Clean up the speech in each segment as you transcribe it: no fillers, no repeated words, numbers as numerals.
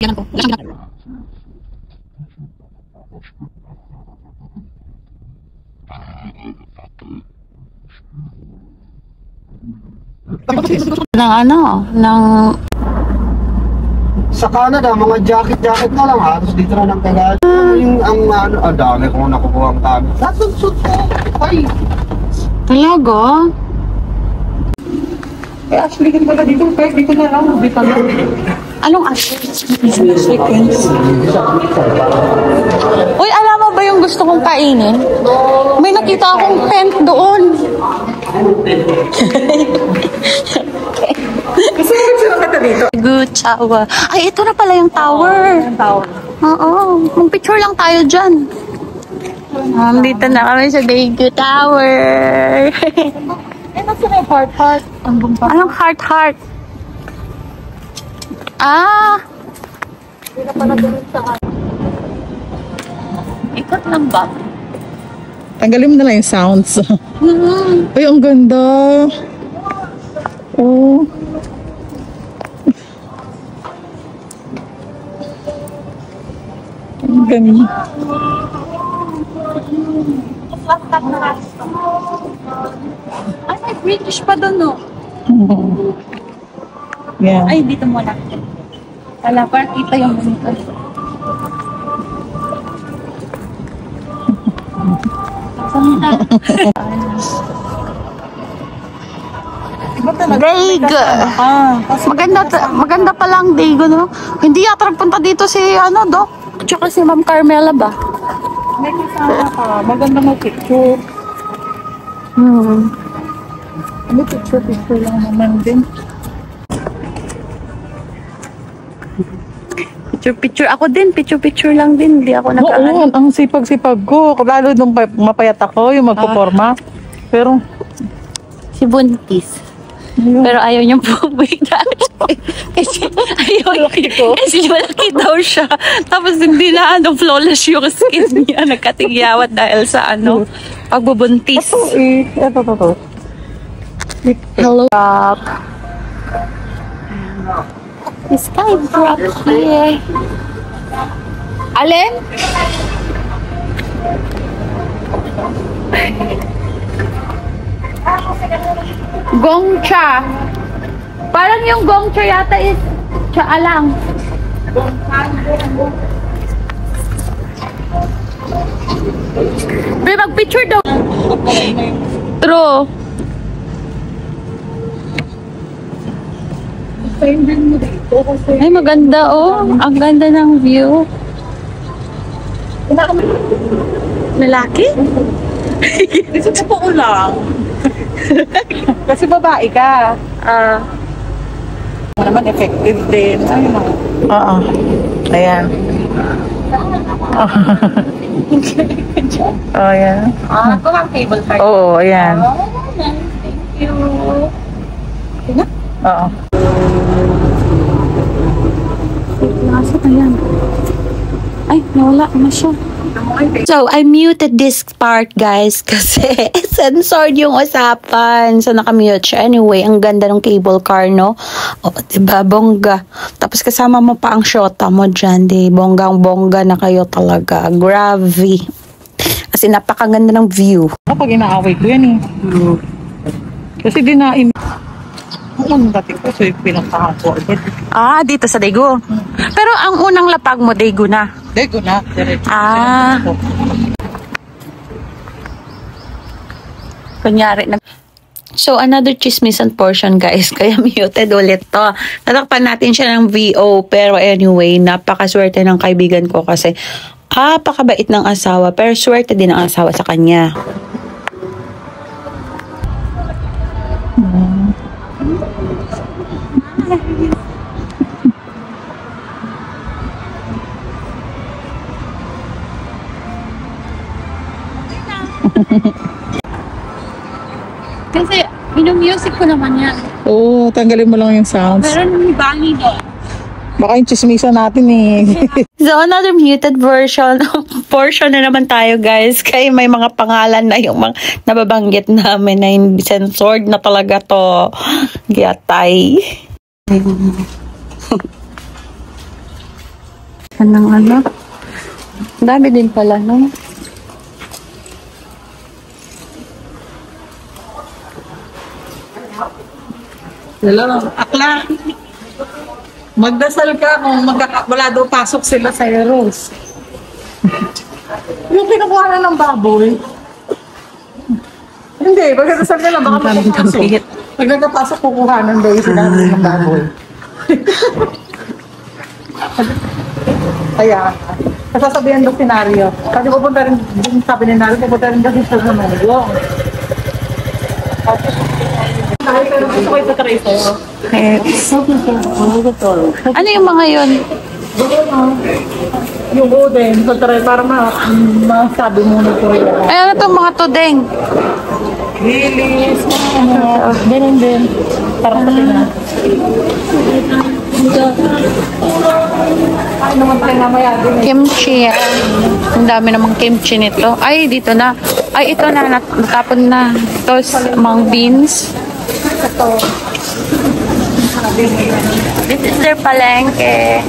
Yan ko. Ng ano, ng sa Canada, mga jacket na lang halos dito na ng Tagalog. Yung ang dami kong nakukuha ang tami. Natunsot ko. Ay. talaga? Eh, actually, hindi pala dito. Kahit dito na lang. Hindi pala. Anong asin? Seconds. Uy, alam mo ba yung gusto kong kainin? May nakita akong tent doon. Kasi sino ka dito? Good tower. Ay, ito na pala yung tower. Oo. Mag-picture lang tayo dyan. Dito na kami sa Daegu Tower. Eh, nasa na yung heart? Anong heart? Ah! Hindi na pala doon sa Ikot lang ba? Tanggalin mo na lang yung sounds. Ay, ang ganda. Oh. Ang ganda. Ay, may British pa doon, no? Yeah. Ay, dito muna. Wala, parang kita yung monitor. Daegu! Maganda pa lang Daegu, no? Hindi yata nagpunta dito si, Doc? Tsaka si Ma'am Carmela ba? May kasama ka. Maganda mo picture. Ano picture lang naman din. Picture. Ako din, picture lang din. Hindi ako Oo, ang sipag-sipag ko. Lalo nung mapayat ako, yung magpoporma. Pero, si Buntis. Pero ayaw niyang pumawi kasi kasi malaki daw siya. Tapos hindi na flawless yung skin niya. Nagkatigyawat dahil sa pagbubuntis. ito. Hello. Sky drop here. Alin? Gongcha. Parang yung gongcha yata is tsaa lang. Pre, mag-picture daw. True. Ay, maganda oh. Ang ganda ng view. Lalaki? Gusto ko po lang. Kasi babae ka. Naman effective din. Ayun na. Oo. Ayan. Oh, ayan. Ako ang cable card. Oo, ayan. Thank you. Oo. Nasa na yan? Ay, nawala na siya. So, I muted this part, guys, kasi censored yung usapan. So, nakamute siya. Anyway, ang ganda ng cable car, no? O, diba? Bongga. Tapos kasama mo pa ang shota mo dyan, di? Bonggang-bongga na kayo talaga. Gravy. Kasi napakaganda ng view. Kapag inaaway ko yan eh. Kasi dinaim. Ang dating ko, so yung pinuntahan ko. Ah, dito sa Daegu. Pero ang unang lapag mo, Daegu na. Daegu na. Ah. Kunyari na. So, another chismisan portion, guys. Kaya muted ulit to. Tatakpan natin siya ng VO. Pero anyway, napakaswerte ng kaibigan ko kasi napakabait ng asawa. Pero swerte din ang asawa sa kanya. Kasi, music ko naman yan. Oo, tanggalin mo lang yung sounds. Pero may bangin doon. Baka yung chismisa natin eh. So, another muted portion na naman tayo, guys. Kaya may mga pangalan na yung mga nababanggit namin na yung censored na talaga to. Giyatay. Anong ano? Ang dami din pala, no? Hello, akla. Magdasal ka kung wala daw pasok sila sa Eros. Yung kinukuha na ng baboy. Hindi, magdasal ka lang, baka makapasok. Pag nagkapasok, kukuhanan daw yung sinabi ng baboy. Kaya, kasasabihan daw senaryo. Kasi pupunta rin, din sabi ni Nari, pupunta rin daw sa Manulong. Kahit pero gusto ko ipatry sa'yo. Ano yung mga yun? Yung udeng, patry para masabi mo na ito rin. Ay, ano itong mga tudeng? Lilis, ganun din. Parang pati na. Ay, naman tayo namaya din eh. Kimchi. Ang dami namang kimchi nito. Ay, dito na. Ay, ito na. Natapon na. Ito, mga beans. This is their palengke.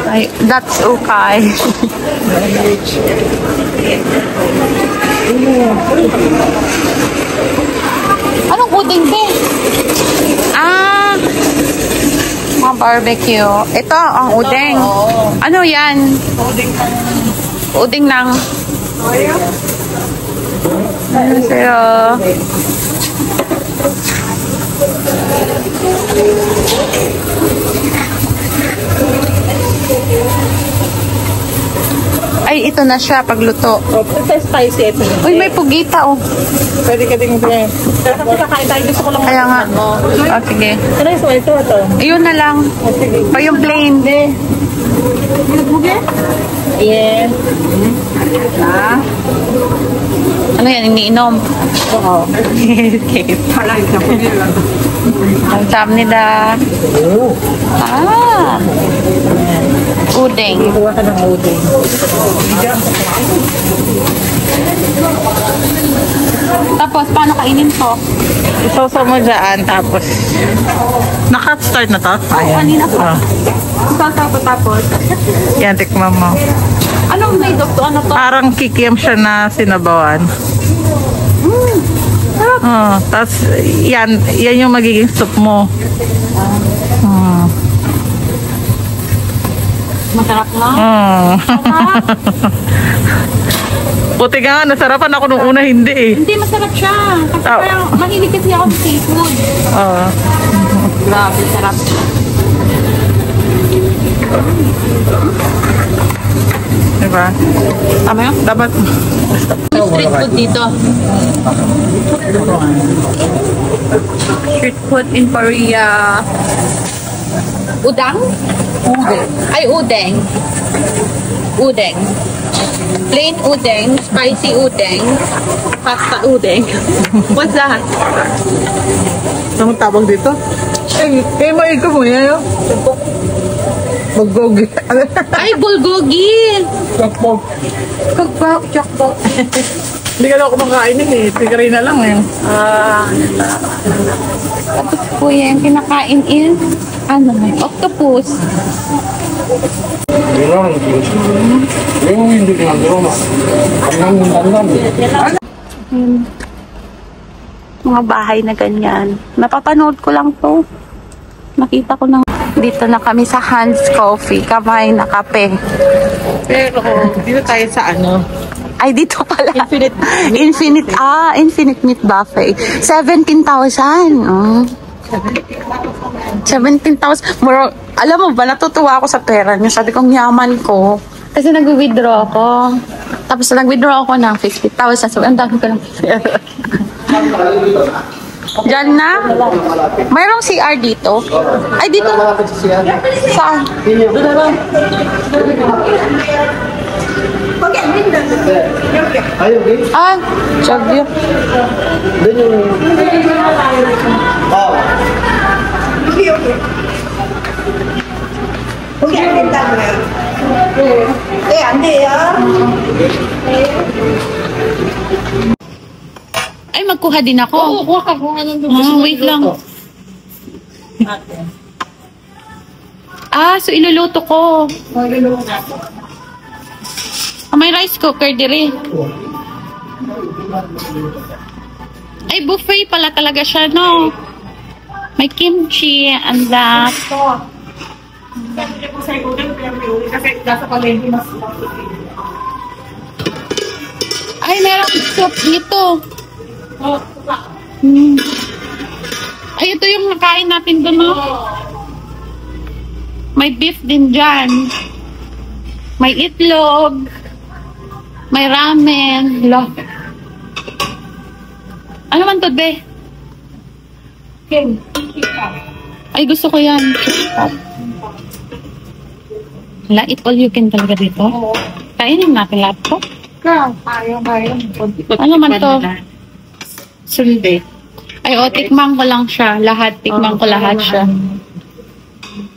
Ay, that's okay. Anong uding be? Ah, mga barbecue. Ito, ang udeng. Ano yan? Uding ng... Ano sa'yo? Ay, ito na siya pagluto. Ito spicy ito. Uy, may pugita oh. Pwede ka din din. Pero kasi kakain tayo, gusto ko lang Kaya nga. mo. Oh, sige. Ano yung ito? Ayun na lang. Sige. Pa yung plain. Yes. Ah? Ano yan, iniinom? Oo. Okay. Ang sam nila. Ah. Udeng. Kuha ka ng udeng. Tapos, paano kainin to? Isawsaw mo dyan, tapos... Naka-start na to? Kanina pa. Ah. Sasa ko tapos. Yan, tikman mo. Anong made of to? Ano to? Parang kikiam siya na sinabawan. Tapos, yan yung magiging soup mo. Masarap na. Puti nga, nasarapan ako nung una, hindi eh. Hindi, masarap siya. Kasi Oh. parang mahilig kasi ako sa seafood. Grabe, sarap. Diba? Tama yun? Dapat... Street food dito. Street food in Korea. Udang? Udeng. Ay, udeng. Udeng. Plain udeng, spicy udeng, pasta udeng. What's that? Anong tawag dito? Maig ko mo yan yun. Maggogi. Ay, bulgogi! Chokpok. Cookbook, chokbok. Hindi ka daw kumakain eh. Tigari na lang eh. Tapos po yan, kinakain is, ano, octopus. Yung hindi ko nag-roma. Mga bahay na ganyan. Napapanood ko lang to. Nakita ko ng... Dito na kami sa Hans Coffee. Kamay na kape. Pero dito tayo sa ano. Ay, dito pala. Infinite. Infinite Meat Buffet. 17,000. 17,000. Alam mo ba, natutuwa ako sa pera niyo. Sabi kong yaman ko. Kasi nag-withdraw ako. Tapos nag-withdraw ako ng 50,000. So, ang dami ko ng pera. Diyan na? Mayroong CR dito? Ay, dito. Saan? Ayaw, okay? Ah, Chavio. Doon yung... Oh. Ay, magkuha din ako. Oo, kuha ka kung anong gusto mo. Wait lang. Ah, so iluluto ko. Ah, may rice cooker dire. Ay, buffet pala talaga siya, no? May kimchi and that. Ay, merong soup nito. Ay, ito yung nakain natin doon, no? May beef din dyan. May itlog. May ramen. Ano man to, be? Ay, gusto ko yan. Wala, eat all you can talaga dito. Kainin natin lahat po. Kaya. Ano man to? Sunday. Ay, tikman ko lang siya. Lahat, tikman ko lahat siya.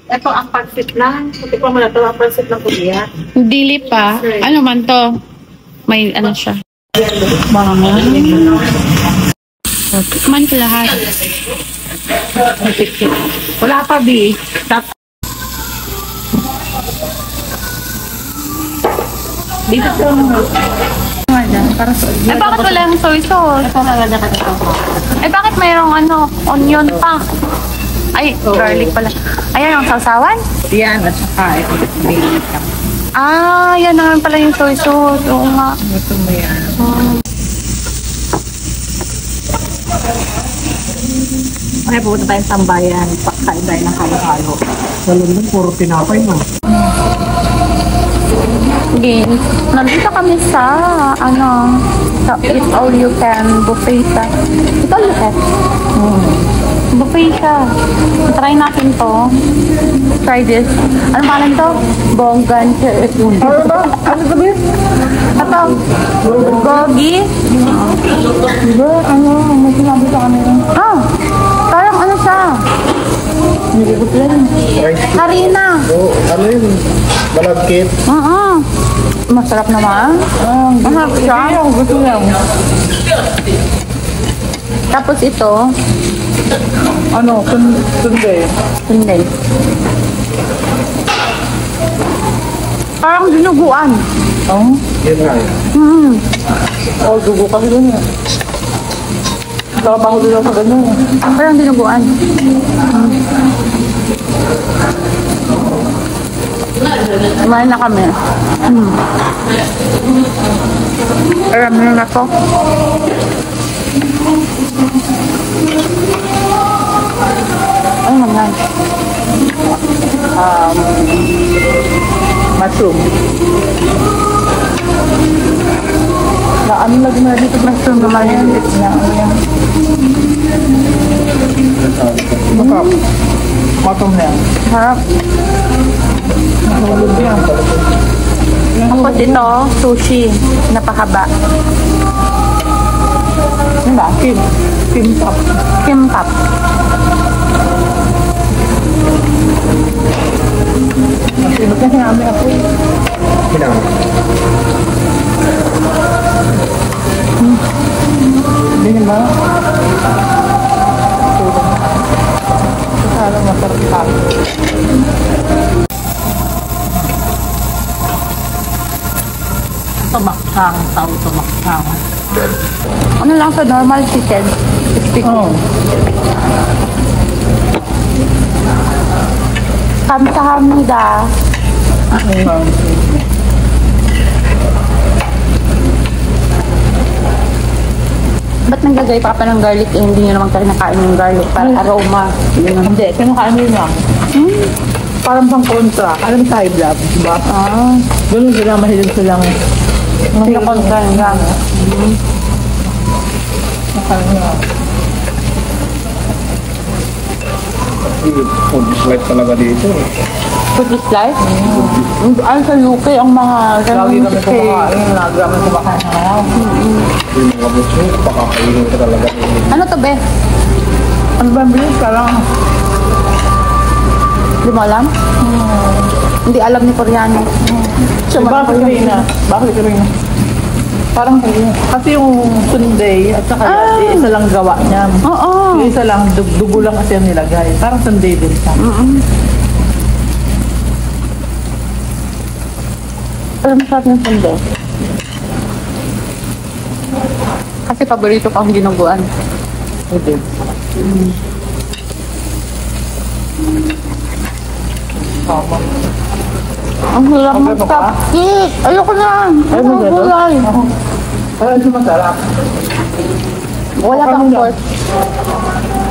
Ito ang pansit lang. Tikman mo na ito ang pansit ng kuya. Dili pa. Ano man to? May ano siya. Tikman ko lahat. Wala pa, B. Dito sa para sa Eh, bakit wala yung soy sauce? Eh, bakit mayroong onion pa? Ay, garlic pala. Ayan yung sausawan? yan at saka ito. Ah, yan naman pala yung soy sauce. Oo nga. Ito mo yan. Okay, pupunta tayong sambayan. Pagkain tayo ng halo-halo. Sa London, puro tinapay no. Okay. Nandito kami sa, sa It's All You Can buffet sa. It's All You Can. Buffet siya. Try natin to. Try this. Ano pangalan to? Bonggan. Ano ba? Ano sabi? Ito. Gogi. Diba? Ano? May sinabi sa kanila. Ah. Parang ano siya? Nilibot lang. Harina. Oo, ano yun? Malagkit. Masarap naman. Masarap siya. Gusto lang. Tapos ito. Ano? Sunday. Hindi. Parang dinuguan. Oh? Yun nga yun. Oh, dugo kami dun eh. Trabaho din ako sa ganyan eh. Parang dinuguan. Kumain na kami. Alam mo na to. Ano naman? Mushroom. Na ano lagi na dito mushroom naman yan. Masarap. Matom na yan. Harap. Mahulog yan. Tapos ito, sushi. Napahaba. Ano ba? Kimbap. Kimbap. Sinot na sinabi ako. Kailangan. Hindi ba? Sana masarap pa. Tumaksang, tao tumaksang. Ano lang sa normal chicken? Oh. Kamsahamnida. Ba't naglagay pa ka ng garlic eh? Hindi nyo naman kayo nakain yung garlic para aroma. Hindi, kinakain mo lang. Parang pang kontra. Alam sa high blood, diba? Ganun sila, mahilig silang Pinakontra nila. Food is life talaga dito. Food is life? Ay, sa UK, ang mga Lagi ganun kami kay... kumakain, lagi kami kumakain. Yung mga gusto, pakakainin ka talaga. Ano to, be? Ano ba, bilis ka lang? Di mo alam? Hindi alam ni Koreano. Bakit Karina? Bakit Karina? Parang kasi yung Sunday at saka isa lang gawa niya. Oo. Yung isa lang, dugo lang kasi ang nilagay. Parang Sunday din siya. Alam mo sarap ng sundo. Kasi paborito ko ang ginuguan. Hindi. Tama. Ang hirap Okay, mag-cupcake. Ayoko na. Ay, Ayoko masarap? gulay. Ay, hindi masarap. Wala pang pork.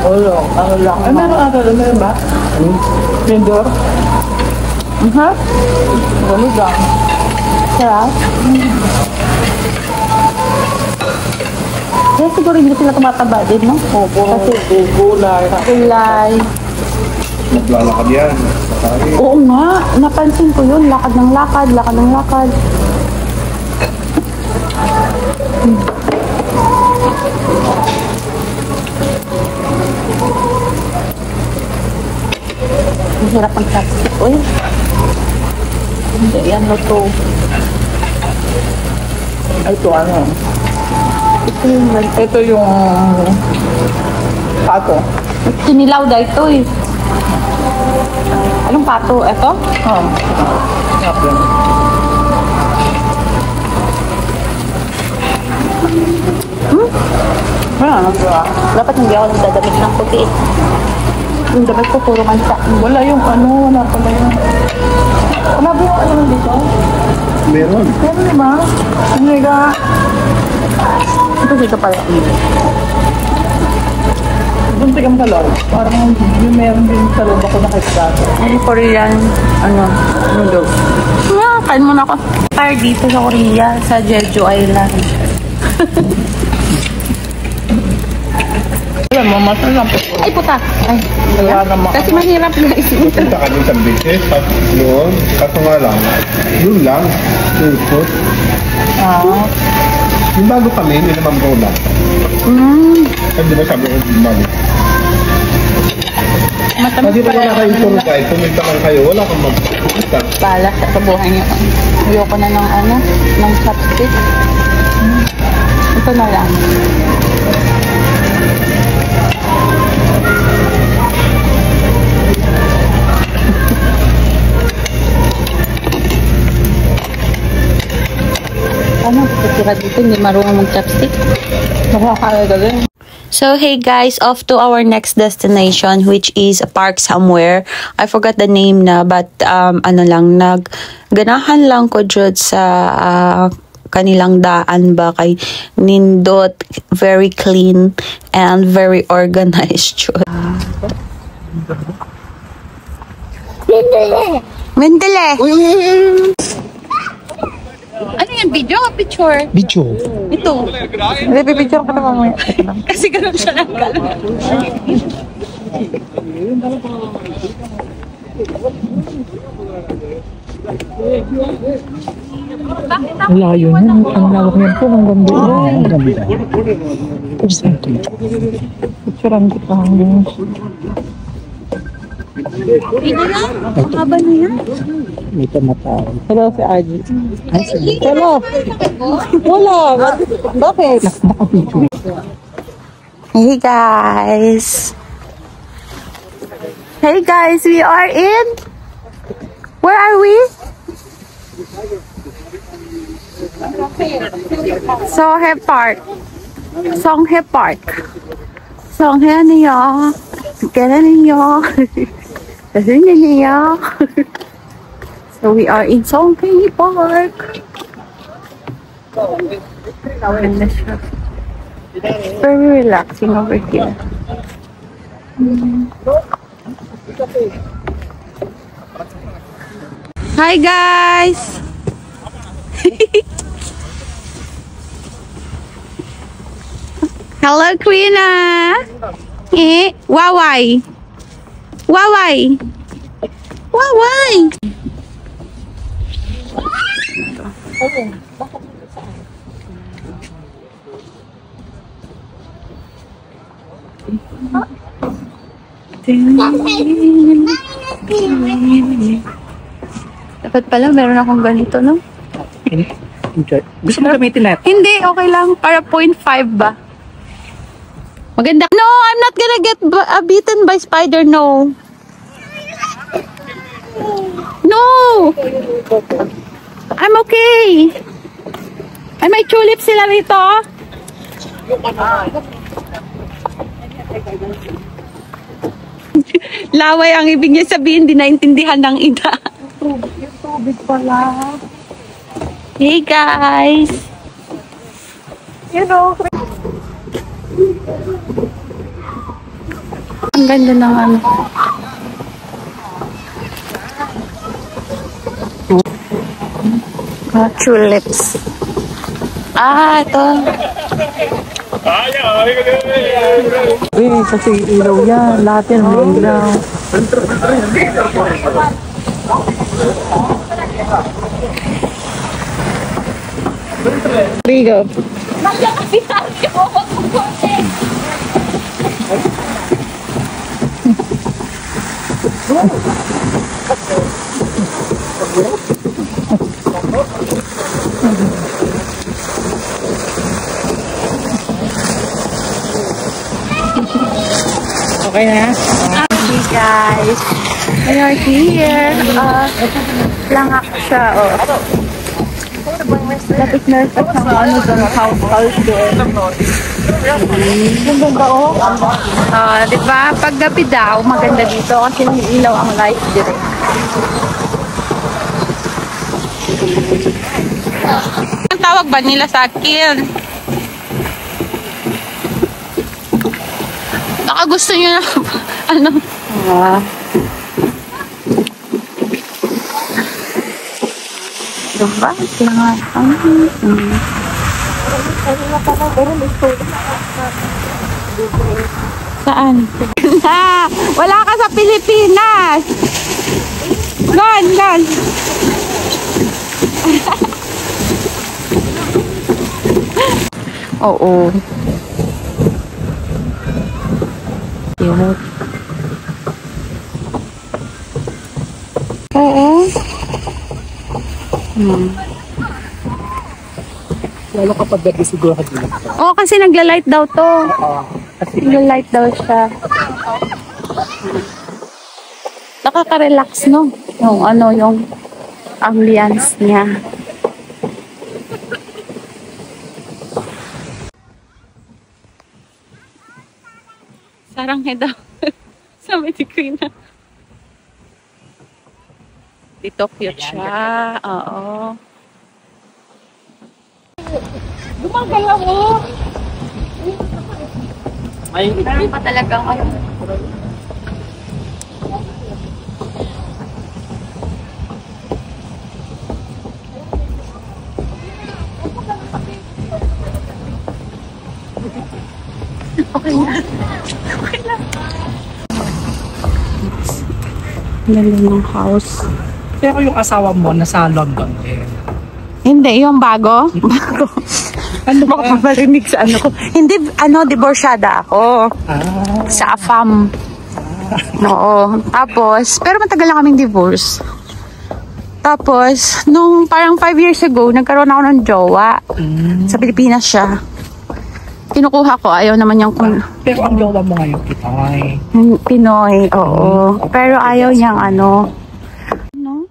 Wala. Ano lang. Ay, meron ata. Meron ba? Vendor? Ha? Wala lang. Sarap. Kaya siguro hindi sila tumataba din, no? Opo. Kasi gulay. Gulay. Naglalakad yan. Sakay. Oo nga. Napansin ko yun. Lakad ng lakad. Lakad ng lakad. Ang hirap ang chopstick. Uy. Hindi yan luto. Ito ano? Ito yung Pato. sinilaw dahil ito eh. Anong pato? Ito? Sarap yan. Dapat hindi ako nagdadamit ng puti. Yung damit ko puro mansa. Wala yung ano, wala pala yun. Wala ba yung ano dito? Meron. Meron diba? Ano nga? Ito dito pala. Bunti kang sa loob. Parang yung meron din sa loob ako nakikita. Yung Korean, noodles. Kain muna ako. Fire dito sa Korea, sa Jeju Island. Alam mo, masarap po. Ay, puta! Ay, Wala naman. kasi mahirap na isip. Punta kami sa beaches, tapos doon, kaso nga lang, yun lang, yung food. Yung bago kami, yun naman bro lang. Ay, di ba sabi ko, bumalik. Matamis Kasi pa wala rin. kayong tour guide, pumunta lang kayo, wala kang magpunta. Bala sa buhay niyo. Ayoko na ng ng chopstick. Ito na lang. Ano, tutira dito, hindi marunong mag-chopstick. Nakakaya galing. So, hey guys, off to our next destination, which is a park somewhere. I forgot the name na, but ganahan lang ko dyan sa kanilang daan ba kay nindot, very clean and very organized dyan. Mendele! Ano yan, video o picture? Bicho. Ito. Hindi, pipicture ka na mamaya. Kasi ganun siya lang gano'n. Ang layo niya. Ang lawak niyan po. Ang ganda. Ang ganda. Picturean kita. Ito yan? Haba na yan? May tumatawag. Hello, si Aji. Hello. Wala. Bakit? Hey guys! Hey guys, we are in... Where are we? Songhae Park. Songhae Park. Songhae niyo. Kailan niyo? Kasi niyo. So we are in Songhae Park. Ganda siya. Very relaxing over here. Hi guys! Hello Queena! Wawai! Wawai! Wawai! Dapat pala meron akong ganito, no? Gusto mo gamitin na ito? Hindi, okay lang. Para 0.5 ba? Maganda. No, I'm not gonna get bitten by spider, no. No! I'm okay. Ay, may tulip sila rito. Laway ang ibig niya sabihin, di naintindihan ng ina. Yung tubig pala. Hey guys! You know, Ang ganda ng ano. Tulips. Ito. kasi ilaw yan. Lahat yan may ilaw. Rigo. Okay na? Hey guys, we are here. Langak siya, oh. Lapit na at ng ano doon, house doon. Ang ganda oh. Diba, pag gabi daw, maganda dito kasi ilaw ang light direct. Ang tawag ba nila sa akin? Baka gusto nyo na, ano? Diba? Saan? Wala ka sa Pilipinas! Gone! Oo. Cute. Oo. Lalo kapag gabi siguro kadila. Oo, kasi nagla-light daw to. Nagla-light daw siya. Nakaka-relax, no? Yung ano, yung ambience niya. Sarang daw. Sabi ni Queen na. Dito cute siya. Oo. Gumagalaw mo! Meron pa talagang ano. Okay na. Okay lang. Ganda ng house. Pero yung asawa mo nasa London eh. Hindi, yung bago. Bago. Ano ba? Baka paparinig sa ano ko. Hindi, divorsyada ako. Sa AFAM. Oo. Tapos, pero matagal na kaming divorce. Tapos, nung parang 5 years ago, nagkaroon ako ng jowa. Sa Pilipinas siya. Kinukuha ko, ayaw naman niyang Pero ang jowa mo ngayon, Pinoy. Pinoy, oo. Pero ayaw niyang ano. No?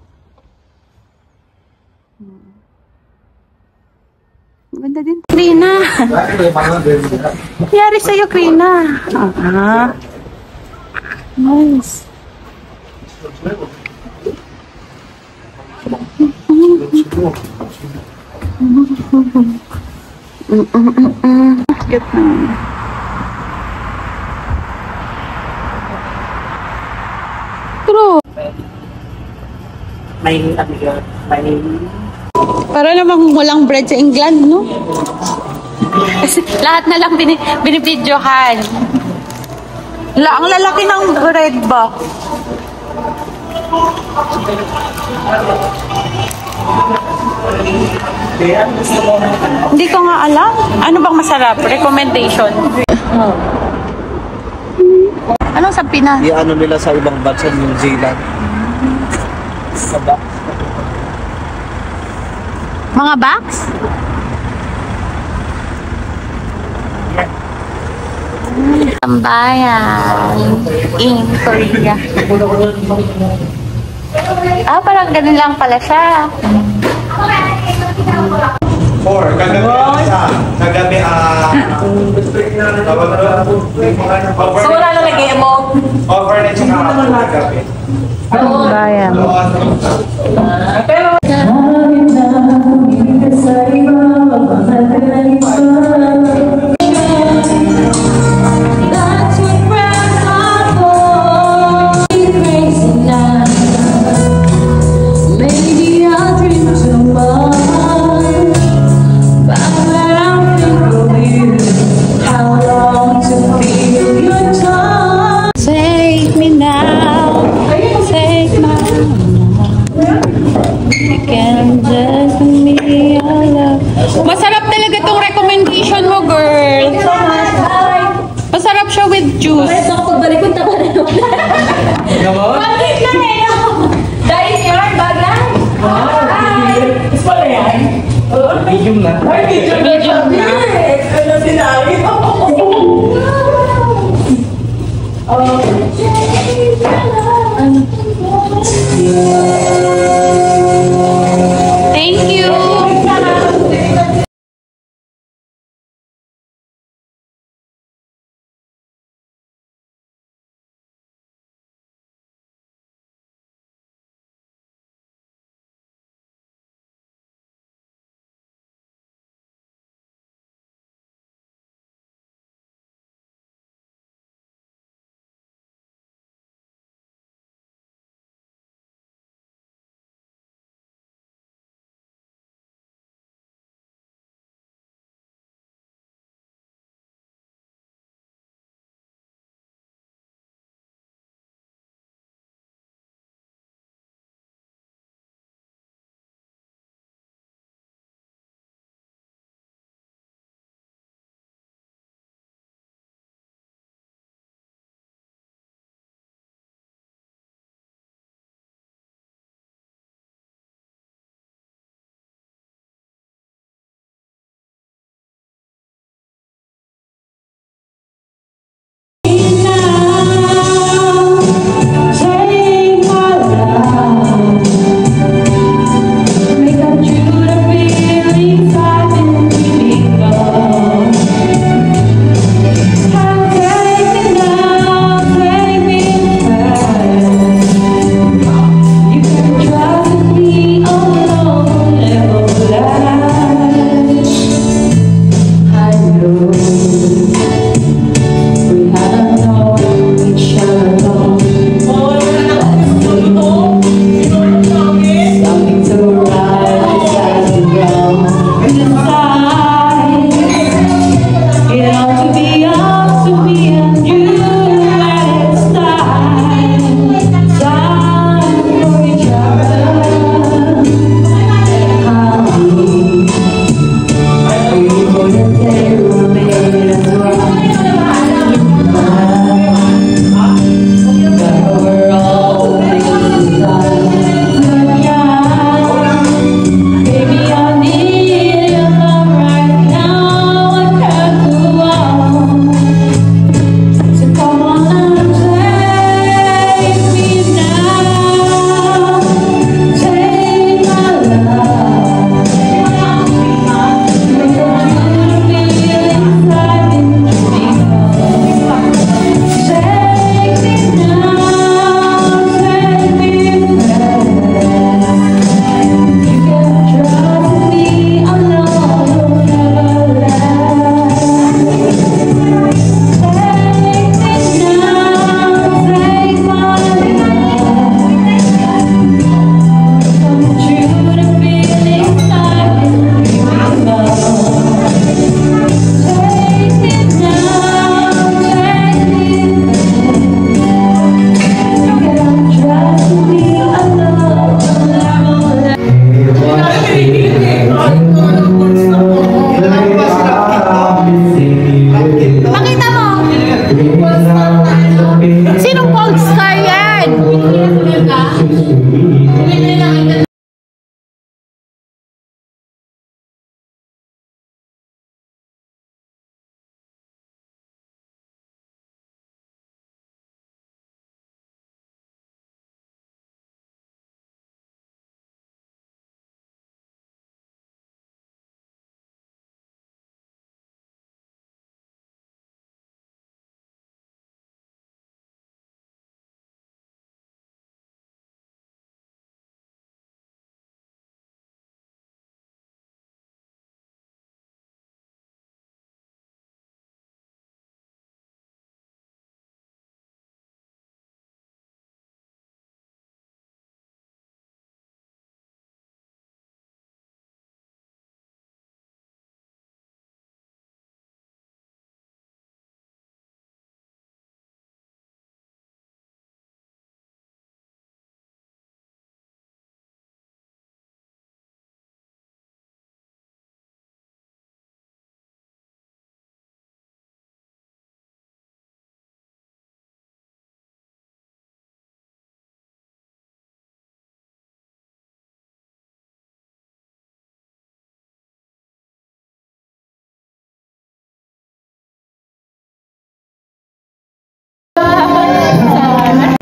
Ganda din. Krina! Nangyari sa'yo, Krina. Nice. Cute na. True. May Para namang walang bread sa England, no? Kasi lahat na lang binibidyohan. Ang lalaki ng bread ba? Hindi ko nga alam. Ano bang masarap? Recommendation. Anong sa Pinas? I-ano nila sa ibang bansa, New Zealand. Mga box? Tambayan in Korea. Parang ganun lang pala siya. Four. Kagabi isa. Kagabi, tawag na. So wala na nag-emote. Overnight siya kagabi. Bayan. Pero Take me now, take my you can just me your love. Masarap talaga tong recommendation mo, girl. Masarap siya with juice. Ito ako pagbalik ko taba na naman. Bakit na eh? Dahil yun, bagay? Hi! is pala yan? Medium na. Ay, medium na. Ano sinabi? Thank you.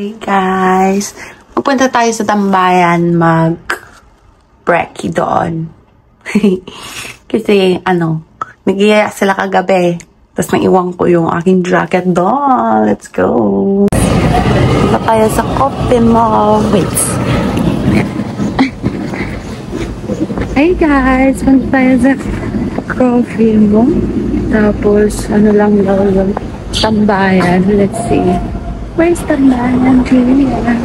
Hey guys, pupunta tayo sa tambayan mag-brekkie doon. Kasi nag-iaya sila kagabi. Tapos naiwan ko yung aking jacket doon. Let's go. Punta tayo sa Coffee Mall. Wait. Hey guys, punta tayo sa Coffee Mall. Tapos, lang daw yung tambayan. Let's see. Where's tambayan? Here.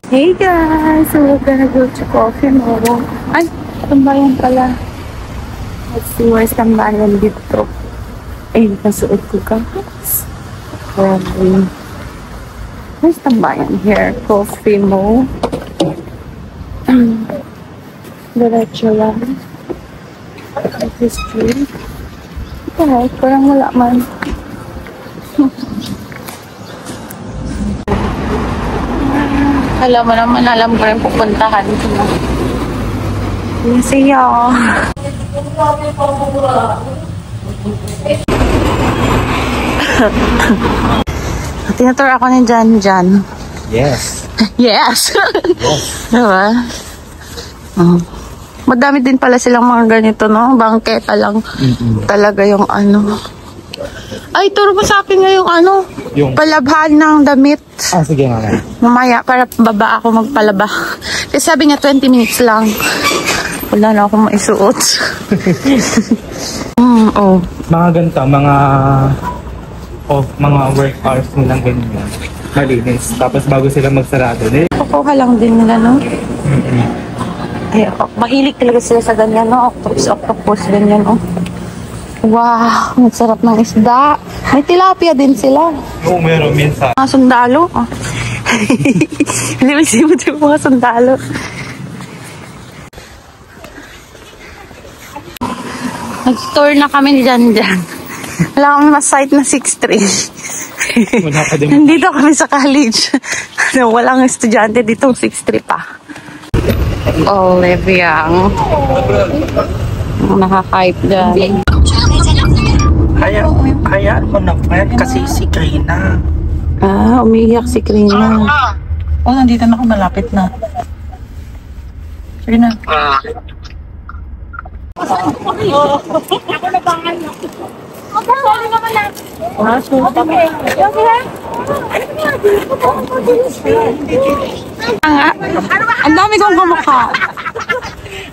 Hey guys, so we're gonna go to Coffee Mall. Ay, tambayan pala. Let's see, where's tambayan dito? Ay, nasuot ko guys. Where's tambayan? Here, Coffee Mall. Diretso lang. This street. Okay, parang wala man. Alam mo naman, alam ko rin pupuntahan ko. Masaya. Tinatur ako ni Jan. Yes. Yes. Diba? Madami din pala silang mga ganito, no? Bangketa lang. Talaga yung Ay, turo mo sa akin nga yung palabhan ng damit. Sige nga. Mamaya, para baba ako magpalaba. Kasi sabi nga 20 minutes lang. Wala na akong maisuot. Mga ganito, mga work hours nilang ganyan. Malinis. Tapos bago sila magsarado. Kukuha lang din nila, no? Ay, mahilig talaga sila sa ganyan, no? Octopus, ganyan, oh. Wow, ang sarap ng isda. May tilapia din sila. Oo, meron minsan. Mga sundalo. Oh. Limisip mo mga sundalo. Nag-tour na kami ni Jan. Wala kami mas-site na 6'3". Wala ka din. Nandito kami sa college. Walang estudyante dito 6'3" pa. Olivia. Nakaka-hype dyan. Hayaan mo na, Fred, kasi si Krina. Umiiyak si Krina. Nandito na ako, malapit na. Sige na. Ako na bangal na. Okay, sorry naman na. Ang dami kong kumukha.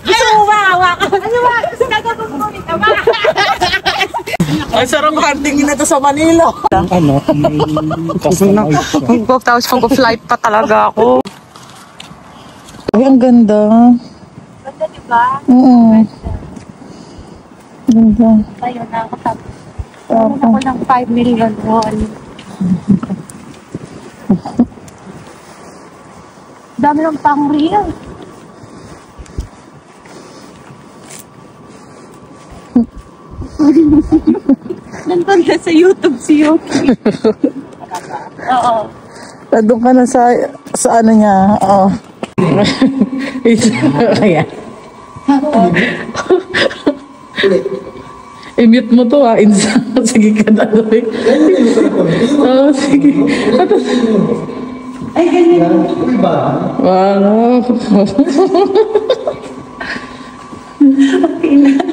Gusto mo ba? Hawakan. Ano ba? Gusto na gagawin ka ba? Ay, sarang handing na ito sa Manila. Tapos mag-flight pa talaga ako. Ay, ang ganda. Ganda, diba? Oo. Ganda. Tayo na ako tapos. Ano ako ng 5 million won. Dami ng pang-real. Nandun na sa YouTube si Yuki. Oo. Nandun ka na sa ano niya. Oo. Kaya. I-mute mo to Insa. Sige ka na. Oo, sige. Ay, ganyan. Wow.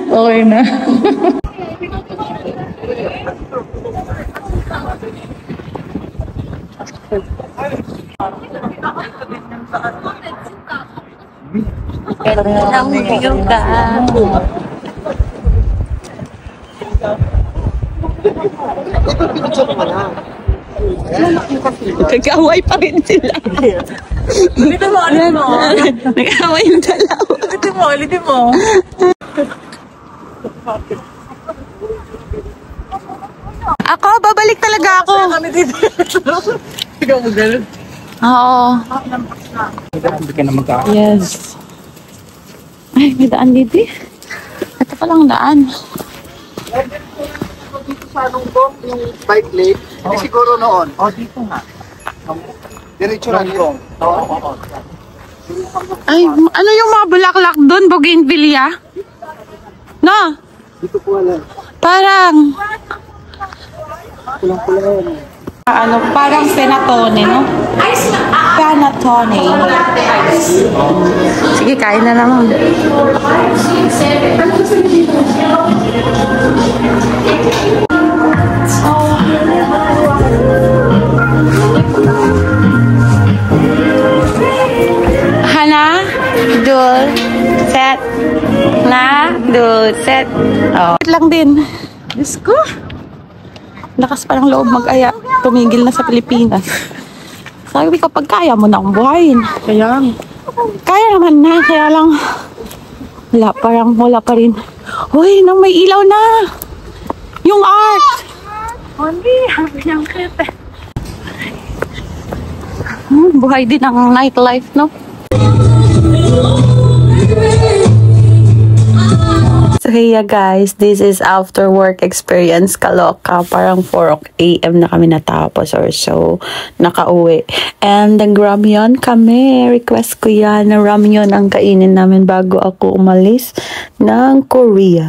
Okay na. Ang yoga. Nag-away pa rin sila. Ulitin mo, ulitin mo. Nag-away yung dalawa. Ulitin mo, ulitin mo. Ako, babalik talaga ako. Kami dito. Ikaw mo ganun. Oo. Hindi ka na magkakaroon. Yes. Ay, may daan dito eh. Ito palang daan. Dito sa yung bike lane, hindi siguro noon. Dito nga. Diretso lang yun. Ay, ano yung mga bulaklak doon? Bougainvillea? No? Dito po wala. Parang, Pulang-pula yan. Ano, parang penatone, no? Penatone. Sige, kain na naman. Hana, dul, set. Na, dul, set. Oh. Lang din. Diyos ko. Lakas pa ng loob mag-aya. Tumigil na sa Pilipinas. Sabi ko, pag kaya mo na akong buhayin. Kaya naman na. Kaya lang, wala pa rin. Uy, nang may ilaw na. Yung art. Buhay din ang nightlife, no? So hey guys, this is after work experience Kaloka. Parang 4 AM na kami natapos or so, nakauwi. And nag-ramyun kami. Request ko yan na ramyun ang kainin namin bago ako umalis ng Korea.